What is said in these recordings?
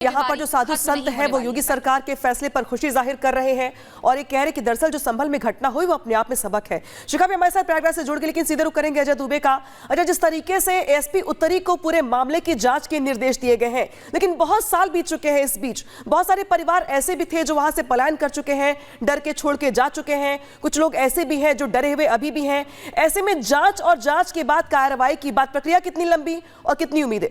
यहाँ पर जो साधु संत है वो योगी सरकार के फैसले पर खुशी जाहिर कर रहे हैं और ये कह रहे कि दरअसल जो संभल में घटना हुई वो अपने आप में सबक है। शिखा भी हमारे साथ प्रयागराज से जुड़ गए, लेकिन सीधे रुख करेंगे अजय दुबे का। अजय, जिस तरीके से एसपी उत्तरी को पूरे मामले की जांच के निर्देश दिए गए हैं, लेकिन बहुत साल बीत चुके हैं, इस बीच बहुत सारे परिवार ऐसे भी थे जो वहां से पलायन कर चुके हैं, डर के छोड़ के जा चुके हैं, कुछ लोग ऐसे भी हैं जो डरे हुए अभी भी हैं। ऐसे में जांच और जांच के बाद कार्रवाई की बात प्रक्रिया कितनी लंबी और कितनी उम्मीदें?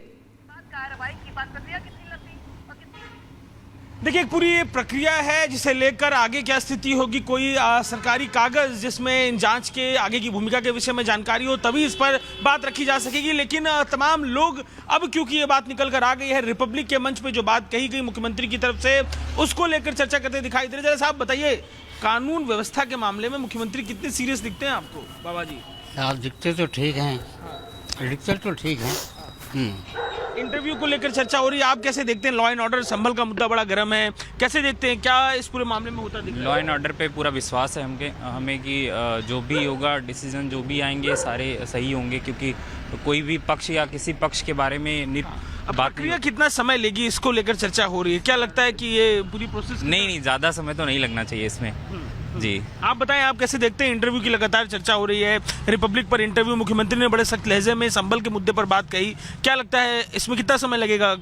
देखिए, एक पूरी प्रक्रिया है जिसे लेकर आगे क्या स्थिति होगी, कोई सरकारी कागज जिसमें जांच के आगे की भूमिका के विषय में जानकारी हो तभी इस पर बात रखी जा सकेगी। लेकिन तमाम लोग अब क्योंकि ये बात निकल कर आ गई है, रिपब्लिक के मंच पे जो बात कही गई मुख्यमंत्री की तरफ से, उसको लेकर चर्चा करते दिखाई दे रहे। जरा साहब बताइए, कानून व्यवस्था के मामले में मुख्यमंत्री कितने सीरियस दिखते हैं आपको? बाबा जी आप दिखते तो ठीक हैं, दिखते तो ठीक हैं। इंटरव्यू को लेकर चर्चा हो रही है, आप कैसे देखते हैं? लॉ एंड ऑर्डर संभल का मुद्दा बड़ा गर्म है, कैसे देखते हैं, क्या इस पूरे मामले में होता दिख रहा है? लॉ एंड ऑर्डर पे पूरा विश्वास है हमें कि जो भी होगा डिसीजन जो भी आएंगे सारे सही होंगे, क्योंकि कोई भी पक्ष या किसी पक्ष के बारे में प्रक्रिया कितना समय लेगी, इसको लेकर चर्चा हो रही है। क्या लगता है कि ये पूरी प्रोसेस नहीं ज़्यादा समय तो नहीं लगना चाहिए इसमें जी। आप बताएं, आप कैसे देखते हैं? इंटरव्यू की लगातार चर्चा हो रही है, रिपब्लिक पर इंटरव्यू, मुख्यमंत्री ने बड़े सख्त लहजे में संभल के मुद्दे पर बात कही, क्या लगता है इसमें कितना समय लगेगा?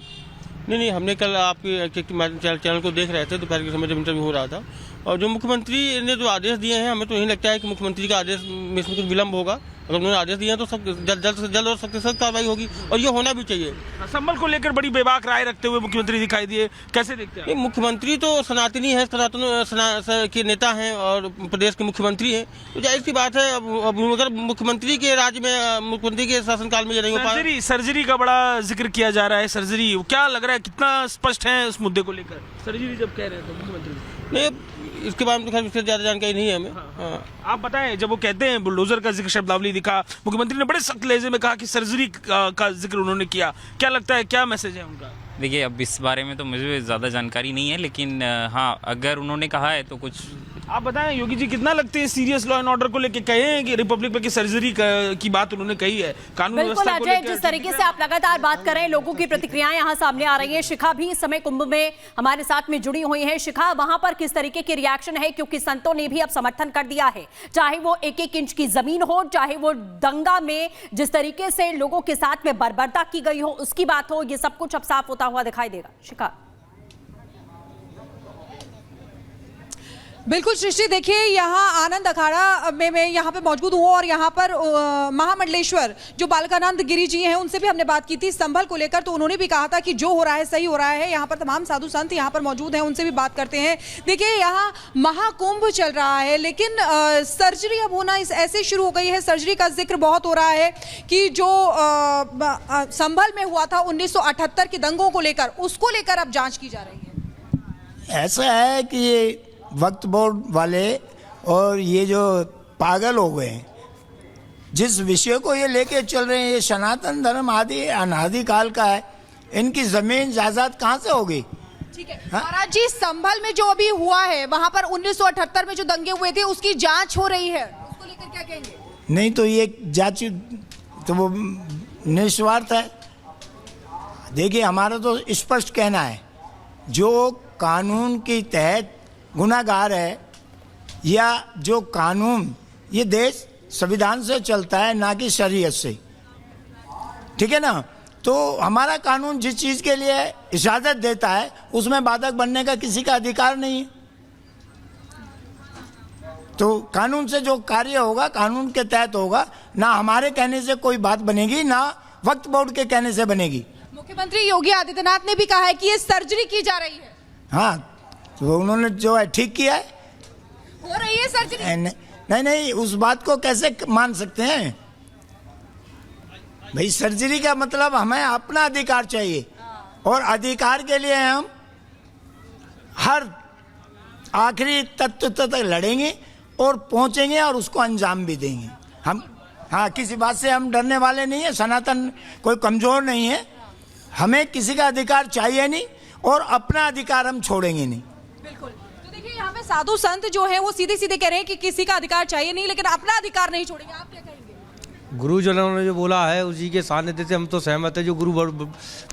नहीं, हमने कल आपके चैनल को देख रहे थे दोपहर के समय जब इंटरव्यू हो रहा था, और जो मुख्यमंत्री ने जो आदेश दिए हैं, हमें तो यही लगता है कि मुख्यमंत्री का आदेश में इसमें कुछ विलम्ब होगा। अगर उन्होंने आदेश दिया तो सब जल्द से जल्द और सख्त सख्त कार्रवाई होगी, और ये होना भी चाहिए। संभल को लेकर बड़ी बेबाक राय रखते हुए मुख्यमंत्री दिखाई दिए, कैसे देखते हैं? मुख्यमंत्री तो सनातनी है, सनातन के नेता हैं और प्रदेश के मुख्यमंत्री हैं, तो जाहिर सी बात है अब अगर मुख्यमंत्री के राज्य में, मुख्यमंत्री के शासनकाल में ये नहीं हो पाया। सर्जरी का बड़ा जिक्र किया जा रहा है, सर्जरी क्या लग रहा है, कितना स्पष्ट है उस मुद्दे को लेकर? सर्जरी जब कह रहे थे मुख्यमंत्री नहीं, इसके बारे में तो खैर इससे ज़्यादा जानकारी नहीं है हमें। हाँ। आप बताएं, जब वो कहते हैं बुलडोजर का जिक्र शब्दावली दिखा, मुख्यमंत्री ने बड़े सख्त लहजे में कहा कि सर्जरी का जिक्र उन्होंने किया, क्या लगता है क्या मैसेज है उनका? देखिए, अब इस बारे में तो मुझे ज़्यादा जानकारी नहीं है, लेकिन हाँ, अगर उन्होंने कहा है तो कुछ। आप बताएं योगी जी, कितना लगते हैं सीरियस लॉ एंड ऑर्डर को लेके कहे हैं कि रिपब्लिक पे की सर्जरी की बात उन्होंने कही है, कानून व्यवस्था को लेकर? जिस तरीके से आप लगातार बात कर रहे हैं, लोगों की प्रतिक्रियाएं यहाँ सामने आ रही है। शिखा भी इस समय कुंभ में हमारे साथ में जुड़ी हुई है। शिखा, वहां पर किस तरीके की रिएक्शन है? क्योंकि संतों ने भी अब समर्थन कर दिया है, चाहे वो 1-1 इंच की जमीन हो, चाहे वो दंगा में जिस तरीके से लोगों के साथ में बर्बरता की गई हो उसकी बात हो, ये सब कुछ अब साफ होता हुआ दिखाई देगा। शिखा, बिल्कुल सृष्टि, देखिए यहाँ आनंद अखाड़ा में मैं यहाँ पे मौजूद हूँ और यहाँ पर महामंडलेश्वर जो बालकानंद गिरी जी हैं उनसे भी हमने बात की थी संभल को लेकर, तो उन्होंने भी कहा था कि जो हो रहा है सही हो रहा है। यहाँ पर तमाम साधु संत यहाँ पर मौजूद हैं, उनसे भी बात करते हैं। देखिए, यहाँ महाकुंभ चल रहा है, लेकिन सर्जरी अब होना ऐसे शुरू हो गई है। सर्जरी का जिक्र बहुत हो रहा है कि जो संभल में हुआ था 1978 के दंगों को लेकर, उसको लेकर अब जाँच की जा रही है। ऐसा है कि वक्फ बोर्ड वाले और ये जो पागल हो गए हैं, जिस विषय को ये लेके चल रहे हैं, ये सनातन धर्म आदि अनादिकाल का है, इनकी जमीन जायदाद कहाँ से होगी? ठीक है महाराज जी, संभल में जो अभी हुआ है, वहां पर 1978 में जो दंगे हुए थे उसकी जांच हो रही है, उसको लेकर क्या कहेंगे? नहीं तो ये जांच तो वो निस्वार्थ है। देखिए, हमारा तो स्पष्ट कहना है, जो कानून के तहत गुनाहगार है या जो कानून, ये देश संविधान से चलता है ना कि शरीयत से, ठीक है ना? तो हमारा कानून जिस चीज़ के लिए इजाज़त देता है उसमें बाधक बनने का किसी का अधिकार नहीं है। तो कानून से जो कार्य होगा कानून के तहत होगा, ना हमारे कहने से कोई बात बनेगी, ना वक्फ बोर्ड के कहने से बनेगी। मुख्यमंत्री योगी आदित्यनाथ ने भी कहा है कि ये सर्जरी की जा रही है। हाँ, तो उन्होंने जो है ठीक किया है। हो रही है सर्जरी? नहीं, उस बात को कैसे मान सकते हैं भाई? सर्जरी का मतलब हमें अपना अधिकार चाहिए, और अधिकार के लिए हम हर आखिरी तत्व तक लड़ेंगे और पहुंचेंगे और उसको अंजाम भी देंगे हम। हाँ, किसी बात से हम डरने वाले नहीं है, सनातन कोई कमजोर नहीं है, हमें किसी का अधिकार चाहिए नहीं और अपना अधिकार हम छोड़ेंगे नहीं। बिल्कुल। तो देखिए, यहाँ पे साधु संत जो है वो सीधे सीधे कह रहे हैं कि किसी का अधिकार चाहिए नहीं, लेकिन अपना अधिकार नहीं छोड़ेंगे। आप क्या कहेंगे? गुरुजनों ने जो बोला है उसी के सानिध्य से हम तो सहमत है। जो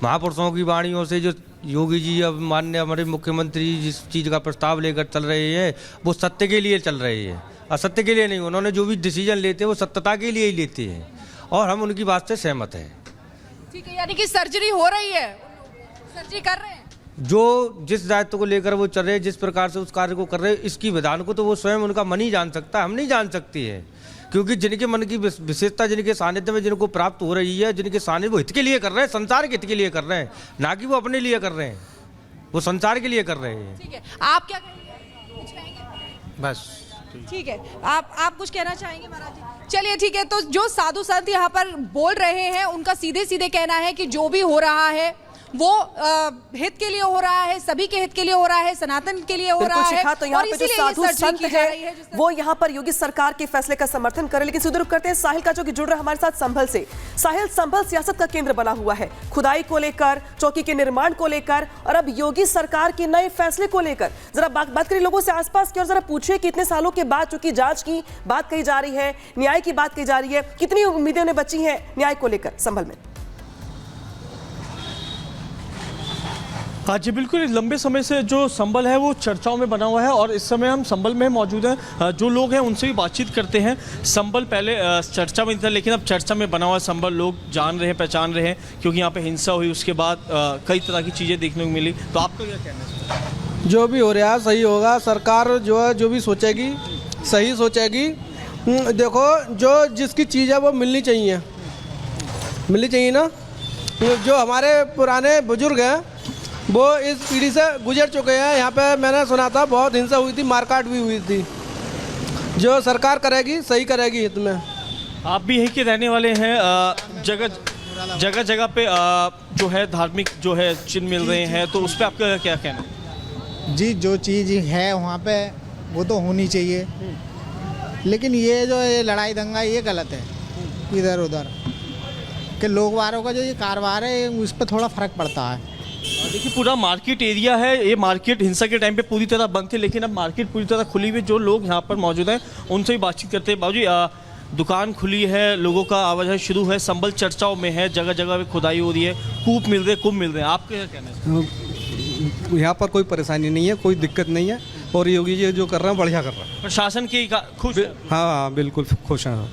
महापुरुषों की वाणियों से जो योगी जी अब माननीय हमारे मुख्यमंत्री जिस चीज़ का प्रस्ताव लेकर चल रहे हैं वो सत्य के लिए चल रहे हैं, असत्य के लिए नहीं। उन्होंने जो भी डिसीजन लेते हैं वो सत्यता के लिए ही लेते हैं और हम उनकी बात से सहमत हैं। ठीक है, यानी कि सर्जरी हो रही है, सर्जरी कर रहे हैं। जो जिस दायित्व को लेकर वो चल रहे हैं, जिस प्रकार से उस कार्य को कर रहे हैं, इसकी विधान को तो वो स्वयं उनका मन ही जान सकता है, हम नहीं जान सकती है। क्योंकि जिनके मन की विशेषता, जिनके सानिध्य में जिनको प्राप्त हो रही है, जिनके सानिध्य वो हित के लिए कर रहे हैं, संसार के हित के लिए कर रहे हैं, ना कि वो अपने लिए कर रहे हैं, वो संसार के लिए कर रहे हैं। ठीक है, आप क्या कहेंगे? कुछ कहेंगे? बस ठीक है, आप कुछ कहना चाहेंगे महाराज जी? चलिए ठीक है, तो जो साधु संत यहाँ पर बोल रहे हैं उनका सीधे सीधे कहना है कि जो भी हो रहा है वो हित के लिए हो रहा है, सभी के हित के लिए हो रहा है, सनातन के लिए हो रहा है। शिखा, तो यहाँ और पे जो इसीलिए साधु ये सर्जरी संत की जा रही है वो यहाँ पर योगी सरकार के फैसले का समर्थन कर रहे हैं। लेकिन सीधे रुख करते हैं साहिल का, जो कि जुड़ रहा है हमारे साथ संभल से। साहिल, संभल सियासत का केंद्र बना हुआ है, खुदाई को लेकर, चौकी के निर्माण को लेकर और अब योगी सरकार के नए फैसले को लेकर। जरा बात करिए लोगों से आसपास की और जरा पूछिए कि इतने सालों के बाद चूंकि जांच की बात कही जा रही है, न्याय की बात कही जा रही है, कितनी उम्मीदें उन्हें बची हैं न्याय को लेकर संभल में? हाँ जी बिल्कुल, लंबे समय से जो संभल है वो चर्चाओं में बना हुआ है और इस समय हम संभल में मौजूद हैं। जो लोग हैं उनसे भी बातचीत करते हैं। संभल पहले चर्चा में था लेकिन अब चर्चा में बना हुआ संभल लोग जान रहे हैं, पहचान रहे हैं, क्योंकि यहाँ पे हिंसा हुई, उसके बाद कई तरह की चीज़ें देखने को मिली। तो आपका क्या कहना है? जो भी हो रहा है सही होगा। सरकार जो है जो भी सोचेगी सही सोचेगी। देखो, जो जिसकी चीज़ है वो मिलनी चाहिए ना। जो हमारे पुराने बुजुर्ग हैं वो इस पीढ़ी से गुजर चुके हैं। यहाँ पे मैंने सुना था बहुत हिंसा हुई थी, मारकाट भी हुई थी। जो सरकार करेगी सही करेगी हित में। आप भी यहीं के रहने वाले हैं। जगह जगह पे जो है धार्मिक जो है चिन्ह मिल रहे हैं, तो उस पर आपका क्या कहना है? जी, जो चीज़ है वहाँ पे वो तो होनी चाहिए, लेकिन ये जो ये लड़ाई दंगा ये गलत है। इधर उधर के लोग वारों का जो ये कारोबार है उस पर थोड़ा फ़र्क पड़ता है। देखिए, पूरा मार्केट एरिया है, ये मार्केट हिंसा के टाइम पे पूरी तरह बंद थी, लेकिन अब मार्केट पूरी तरह खुली हुई। जो लोग यहाँ पर मौजूद हैं उनसे भी बातचीत करते हैं। बाबूजी, दुकान खुली है, लोगों का आवाजाही शुरू है, संभल चर्चाओं में है, जगह जगह पे खुदाई हो रही है, कूप मिल रहे, कुंभ मिल रहे हैं, आपका क्या कहना है? यहाँ पर कोई परेशानी नहीं है, कोई दिक्कत नहीं है और योगी जी जो कर रहे हैं बढ़िया कर रहे हैं। प्रशासन की खुश? हाँ बिल्कुल खुश हैं।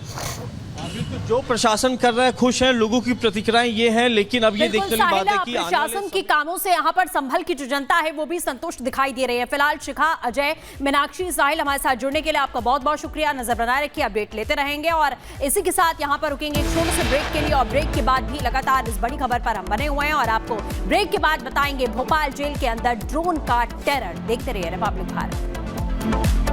जो प्रशासन कर रहा है खुश हैं, लोगों की प्रतिक्रियाएं ये हैं, लेकिन अब ये देखने वाली बात है कि प्रशासन के कामों से यहाँ पर संभल की जो जनता है वो भी संतुष्ट दिखाई दे रही है। फिलहाल शिखा, अजय, मीनाक्षी, साहिल हमारे साथ जुड़ने के लिए आपका बहुत बहुत शुक्रिया। नजर बनाए रखिए, अपडेट लेते रहेंगे और इसी के साथ यहाँ पर रुकेंगे एक छोटे से ब्रेक के लिए और ब्रेक के बाद भी लगातार इस बड़ी खबर पर हम बने हुए हैं और आपको ब्रेक के बाद बताएंगे भोपाल जेल के अंदर ड्रोन का टेरर। देखते रहिए रिपब्लिक भारत।